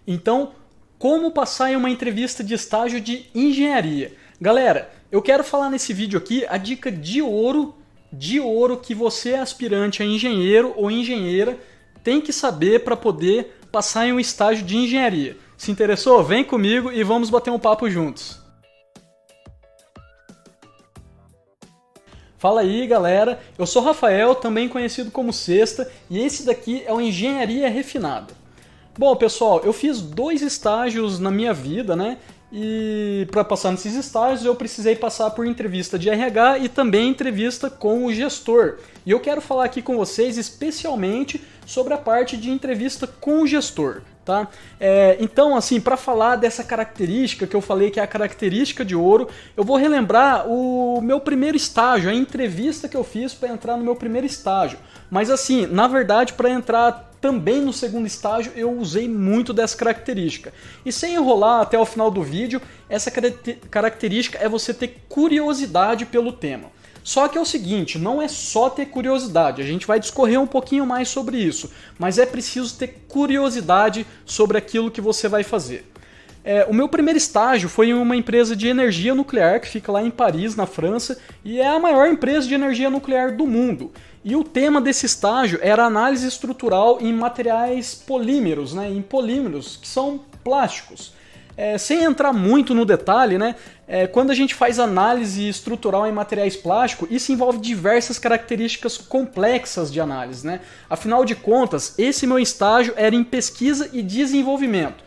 Então, como passar em uma entrevista de estágio de engenharia? Galera, eu quero falar nesse vídeo aqui a dica de ouro que você, aspirante a engenheiro ou engenheira, tem que saber para poder passar em um estágio de engenharia. Se interessou? Vem comigo e vamos bater um papo juntos. Fala aí, galera, eu sou Rafael, também conhecido como Sexta, e esse daqui é o Engenharia Refinada. Bom, pessoal, eu fiz 2 estágios na minha vida, né? E para passar nesses estágios eu precisei passar por entrevista de RH e também entrevista com o gestor. E eu quero falar aqui com vocês especialmente sobre a parte de entrevista com o gestor. Tá? Então, assim, para falar dessa característica que eu falei que é a característica de ouro, eu vou relembrar o meu primeiro estágio, a entrevista que eu fiz para entrar no meu primeiro estágio. Mas assim, na verdade, para entrar também no segundo estágio, eu usei muito dessa característica. E sem enrolar até o final do vídeo, essa característica é você ter curiosidade pelo tema. Só que é o seguinte, não é só ter curiosidade, a gente vai discorrer um pouquinho mais sobre isso, mas é preciso ter curiosidade sobre aquilo que você vai fazer. O meu primeiro estágio foi em uma empresa de energia nuclear que fica lá em Paris, na França, e é a maior empresa de energia nuclear do mundo. E o tema desse estágio era análise estrutural em materiais polímeros, né, em polímeros, que são plásticos. Sem entrar muito no detalhe, né, quando a gente faz análise estrutural em materiais plásticos, isso envolve diversas características complexas de análise, né? Afinal de contas, esse meu estágio era em pesquisa e desenvolvimento.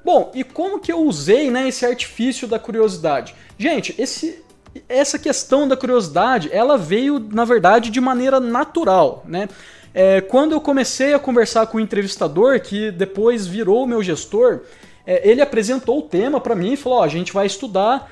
Bom, e como que eu usei, né, esse artifício da curiosidade? Gente, essa questão da curiosidade, ela veio, na verdade, de maneira natural, né? Quando eu comecei a conversar com o entrevistador, que depois virou o meu gestor, ele apresentou o tema para mim e falou, a gente vai estudar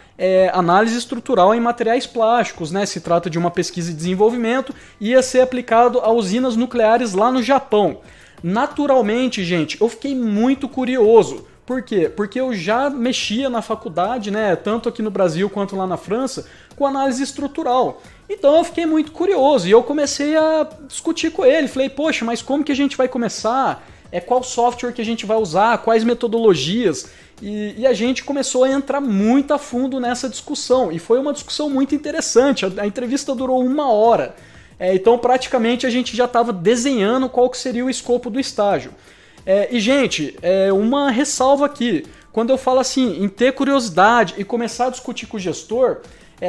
análise estrutural em materiais plásticos, né? Se trata de uma pesquisa e desenvolvimento, ia ser aplicado a usinas nucleares lá no Japão. Naturalmente, gente, eu fiquei muito curioso. Por quê? Porque eu já mexia na faculdade, né, tanto aqui no Brasil quanto lá na França, com análise estrutural. Então eu fiquei muito curioso e eu comecei a discutir com ele. Falei, poxa, mas como que a gente vai começar? Qual software que a gente vai usar? Quais metodologias? E a gente começou a entrar muito a fundo nessa discussão. E foi uma discussão muito interessante. A entrevista durou 1 hora. Então praticamente a gente já estava desenhando qual que seria o escopo do estágio. E, gente, uma ressalva aqui. Quando eu falo assim, em ter curiosidade e começar a discutir com o gestor,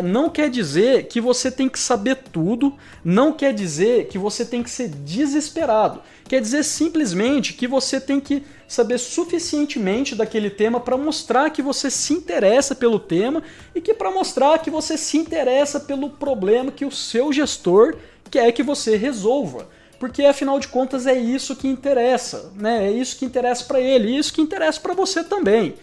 não quer dizer que você tem que saber tudo, não quer dizer que você tem que ser desesperado. Quer dizer simplesmente que você tem que saber suficientemente daquele tema para mostrar que você se interessa pelo tema e que para mostrar que você se interessa pelo problema que o seu gestor quer que você resolva. Porque, afinal de contas, é isso que interessa, né? É isso que interessa para ele e isso que interessa para você também.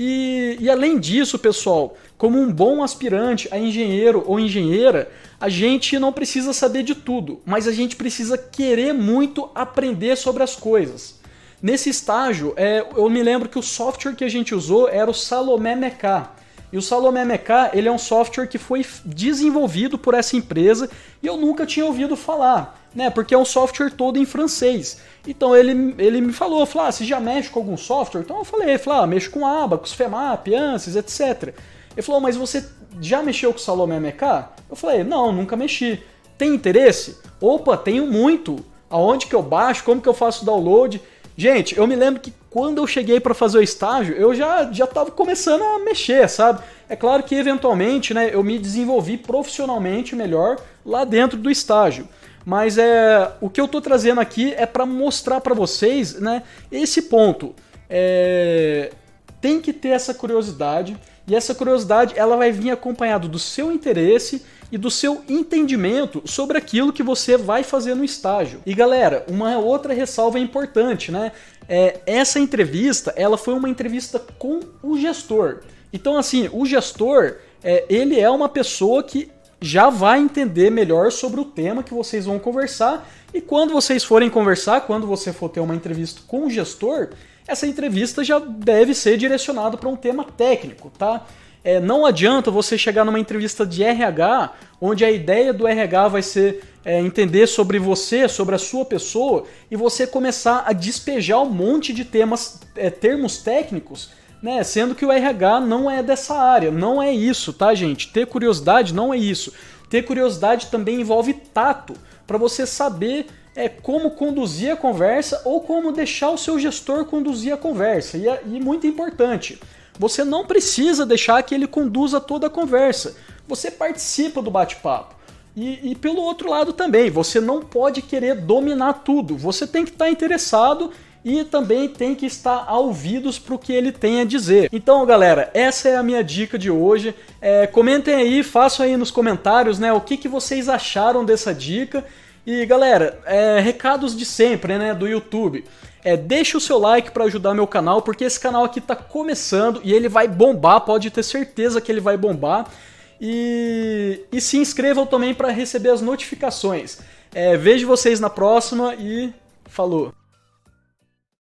E além disso, pessoal, como um bom aspirante a engenheiro ou engenheira, a gente não precisa saber de tudo, mas a gente precisa querer muito aprender sobre as coisas. Nesse estágio, eu me lembro que o software que a gente usou era o Salomé Meca. E o Salomé Meca, ele é um software que foi desenvolvido por essa empresa e eu nunca tinha ouvido falar, né? Porque é um software todo em francês. Então ele me falou, você já mexe com algum software? Então eu falei, mexo com Abacus, FEMAP, ANSYS, etc. Ele falou, mas você já mexeu com o Salomé Meca? Eu falei, não, nunca mexi. Tem interesse? Opa, tenho muito. Aonde que eu baixo? Como que eu faço o download? Gente, eu me lembro que quando eu cheguei para fazer o estágio, eu já estava começando a mexer, sabe? É claro que eventualmente, né, eu me desenvolvi profissionalmente melhor lá dentro do estágio. Mas o que eu estou trazendo aqui é para mostrar para vocês, né, esse ponto. Tem que ter essa curiosidade, e essa curiosidade ela vai vir acompanhado do seu interesse e do seu entendimento sobre aquilo que você vai fazer no estágio. E galera, uma outra ressalva importante, né? Essa entrevista, ela foi uma entrevista com o gestor. Então assim, o gestor, ele é uma pessoa que já vai entender melhor sobre o tema que vocês vão conversar, e quando vocês forem conversar, quando você for ter uma entrevista com o gestor, essa entrevista já deve ser direcionada para um tema técnico, tá? Não adianta você chegar numa entrevista de RH, onde a ideia do RH vai ser entender sobre você, sobre a sua pessoa, e você começar a despejar um monte de termos técnicos, né? Sendo que o RH não é dessa área. Não é isso, tá, gente? Ter curiosidade não é isso. Ter curiosidade também envolve tato, para você saber como conduzir a conversa ou como deixar o seu gestor conduzir a conversa. E muito importante, você não precisa deixar que ele conduza toda a conversa. Você participa do bate-papo. E pelo outro lado também, você não pode querer dominar tudo. Você tem que estar interessado e também tem que estar ouvidos para o que ele tem a dizer. Então, galera, essa é a minha dica de hoje. Comentem aí, façam aí nos comentários, né, o que vocês acharam dessa dica. E, galera, recados de sempre, né, do YouTube. Deixa o seu like para ajudar meu canal, porque esse canal aqui tá começando e ele vai bombar, pode ter certeza que ele vai bombar. E se inscrevam também para receber as notificações. Vejo vocês na próxima e falou!